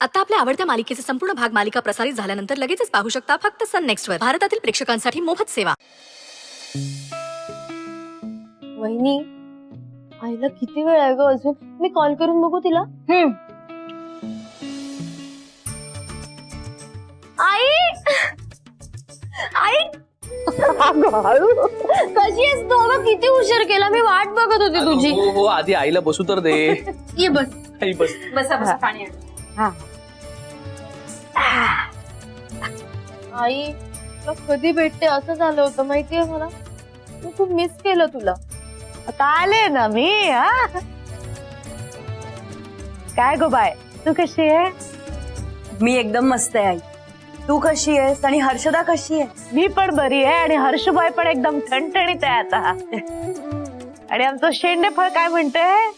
आता आपल्या आवडत्या मालिकेचे संपूर्ण भाग मालिका प्रसारित झाल्यानंतर लगेचच पाहू शकता फक्त सन नेक्स्ट वर. भारतातील प्रेक्षकांसाठी मोफत सेवा. वहिनी, आईला किती वेळ आहे ग अजून? मी कॉल करून बघू तिला. आई आई कशी आहेस तू? अगं किती उशीर केला, मी वाट बघत होती तुझी. हो हो, आधी आईला बसू तर दे. ये बस. आई बस. बसा बसा, पाणी आण. आई तुला कधी भेटते असं झालं होतं माहितीये मला. मी खूप मिस केलं तुला. आता आले ना मी. काय गो बाय, तू कशी आहे? मी एकदम मस्त आहे आई. तू कशी आहेस आणि हर्षदा कशी आहे? मी पण बरी आहे आणि हर्षबाई पण एकदम ठणठणीत आहे आता. आणि आमचं शेंडेफळ काय म्हणतंय?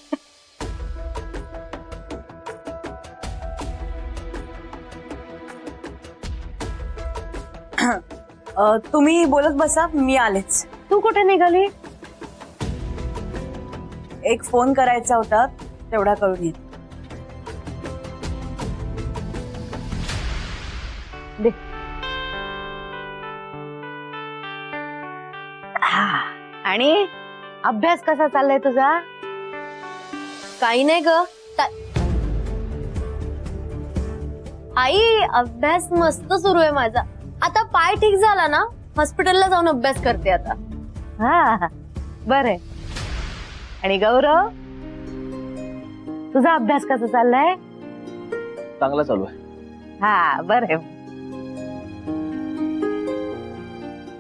तुम्ही बोलत बसा, मी आलेच. तू कुठे निघाली? एक फोन करायचा होता, तेवढा करून येत. दे. आणि अभ्यास कसा चाललाय तुझा? काही नाही ग. आई अभ्यास मस्त सुरू आहे माझा. आता पाय ठीक झाला ना, हॉस्पिटलला जाऊन अभ्यास करते आता. हा बरं. आणि गौरव, तुझा अभ्यास कसा चाललाय? चांगला चालू आहे. हा बरं.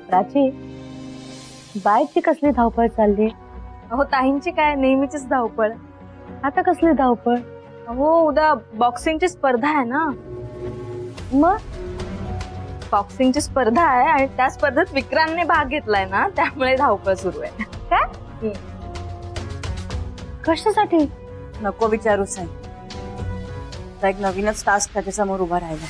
प्राची, बायची कसली धावपळ चालली? हो, ताईंची काय नेहमीचीच धावपळ. आता कसली धावपळ? हो, उद्या बॉक्सिंगची स्पर्धा आहे ना. मग बॉक्सिंगची स्पर्धा आहे आणि त्या स्पर्धेत विक्रांतने भाग घेतलाय ना, त्यामुळे धावपळ सुरू आहे. काय? कशासाठी? नको विचारू साई. आता एक नवीनच टास्क त्याच्या समोर उभा राहिला.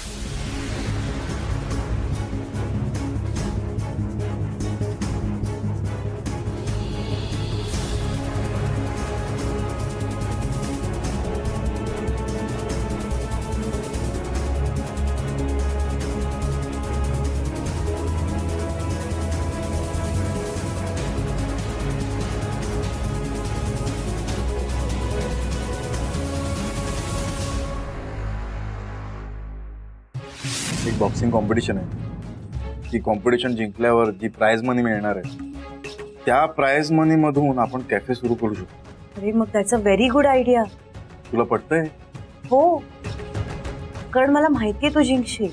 एक बॉक्सिंग कॉम्पिटिशन आहे. ती कॉम्पिटिशन जिंकल्यावर जी प्राइज मनी मिळणार आहे, त्या प्राइज मनी मधून आपण कॅफे सुरू करू शकतो. अरे मग त्याचं व्हेरी गुड आयडिया. तुला पटतंय? हो, कारण मला माहितीये तू जिंकशील.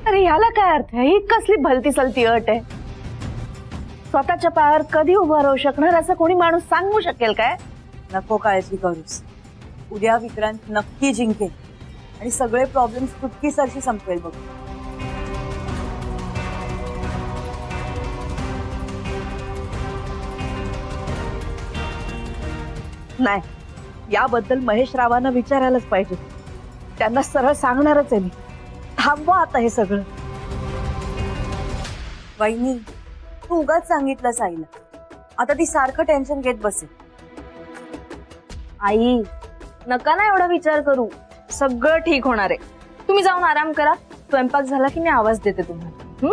अरे ह्याला काय अर्थ आहे? ही कसली भलती सलती अट आहे? स्वतःच्या पायावर कधी उभा राहू शकणार असं कोणी माणूस सांगू शकेल काय? नको काळजी करूस. उद्या विक्रांत नक्की जिंकेल आणि सगळे प्रॉब्लेम्स चुटकी सरशी संपवेल बघ. नाही, याबद्दल महेश रावांना विचारायलाच पाहिजे. त्यांना सरळ सांगणारच आहे मी. थांबवा आता हे सगळं. वहिनी, तू उगाच सांगितलं साईला. आता ती सारखं टेन्शन घेत बसेल. आई नका ना एवढा विचार करू, सगळं ठीक होणार आहे. तुम्ही जाऊन आराम करा. स्वयंपाक झाला की मी आवाज देते तुम्हाला.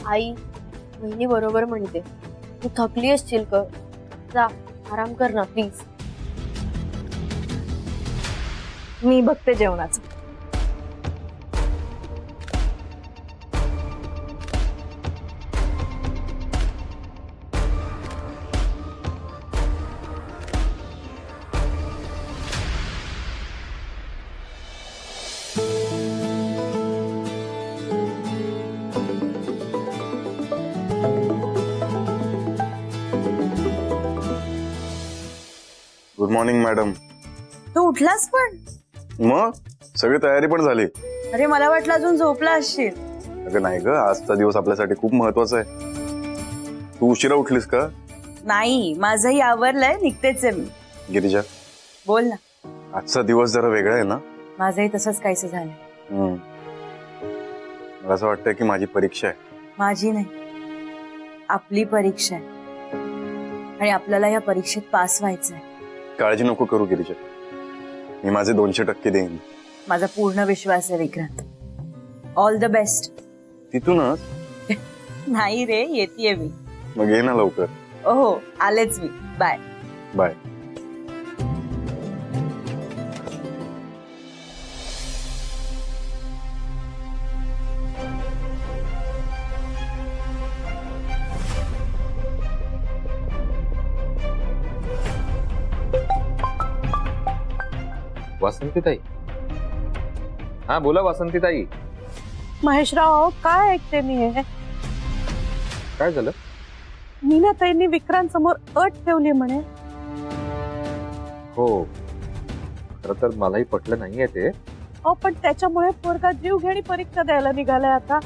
आई वहिनी बरोबर म्हणते. तू थकली असशील का? जा आराम कर ना प्लीज. मी बघते जेवणाचं. Good morning madam. तू उठलास पण? मग सगळी तयारी पण झाली. अरे मला वाटलं अजून झोपला असशील. अगं नाही ग, आजचा दिवस आपल्यासाठी खूप महत्वाचा आहे. तू उशिरा उठलीस का? नाही, माझंही आवरलंय, निघतेच आहे मी. गिरिजा, बोल ना. आजचा दिवस जरा वेगळा आहे ना? माझंही तसंच काहीसं झालंय. मला असं वाटतंय की माझी परीक्षा आहे. माझी नाही, आपली परीक्षा आहे आणि आपल्याला या परीक्षेत पास व्हायचं आहे. काळजी नको करू गिरिजा, मी माझे 200% देईन. माझा पूर्ण विश्वास आहे विक्रांत. All the best. तिथूनच नाही रे, येतेय मी. मग ये ना लवकर. हो, आलेच मी. बाय. बाय. वासंतीताई, हा बोला वासंतीताई. महेशराव, काय ऐकते मी हे? काय झालं? मीनाताईंनी विक्रांत समोर अट ठेवली म्हणे. हो, खरं तर मलाही पटलं नाहीये ते. अहो, पण त्याच्यामुळे पोरगा जीवघेणी परीक्षा द्यायला निघालाय. आता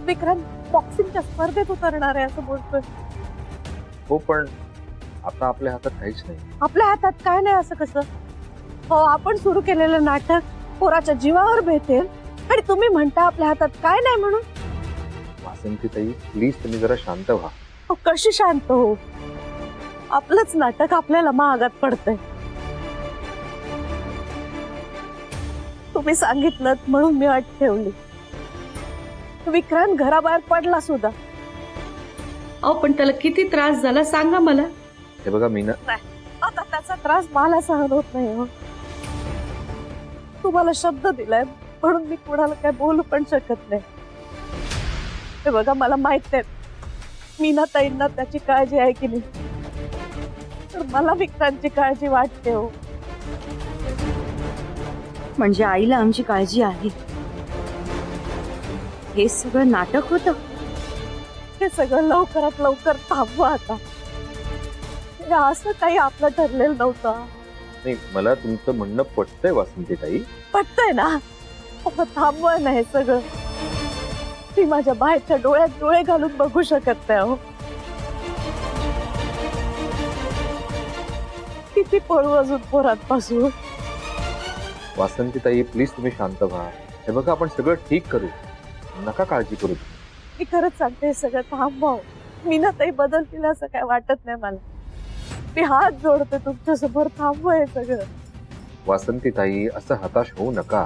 विक्रांत बॉक्सिंगच्या स्पर्धेत उतरणार आहे असं बोलतोय. हो, पण आता आपल्या हातात काहीच नाही. आपल्या हातात काय नाही असं कसं? हो, आपण सुरू केलेलं नाटक पोराच्या जीवावर भेटेल आणि तुम्ही म्हणता आपल्या हातात काय नाही म्हणून. वासंतीताई, प्लीज तुम्ही जरा शांत व्हा. अहो, कशी शांत हो? आपलंच नाटक आपल्याला महागात पडतंय. तुम्ही सांगितलं म्हणून मी अट ठेवली. विक्रांत घराबाहेर पडला सुद्धा. अहो, पण त्याला किती त्रास झाला सांगा मला. हे बघा मीना, आता त्याचा त्रास मला सहन होत नाही. हो, तुम्हाला शब्द दिलाय म्हणून मी कुणाला काय बोलू पण शकत नाही. हे बघा, मला माहित नाही मीनाताईंना त्याची काळजी आहे की नाही, तर मला विक्रांतची काळजी वाटते. हो, म्हणजे आईला आमची काळजी आहे. हे सगळं नाटक होतं. हे सगळं लवकरात लवकर थांबवा आता. हे असं काही आपलं ठरलेलं नव्हतं. नाही, मला तुमचं म्हणणं पटतंय वासंतीताई. पटतंय ना? आता थांबवा ना हे सगळं. मी माझ्या बाहेरच्या डोळ्यात डोळे घालून बघू शकत नाही. हो, किती पळू अजून पोरांपासून. वासंतीताई, प्लीज तुम्ही शांत व्हा. हे बघा, आपण सगळं ठीक करू, नका काळजी करू. मी खरंच सांगते, हे सगळं थांबवा. मीनाताई बदलतील असं काय वाटत नाही मला. मी हात जोडते तुमच्या समोर, थांबवा हे सगळं. वासंतीताई, असं हताश होऊ नका.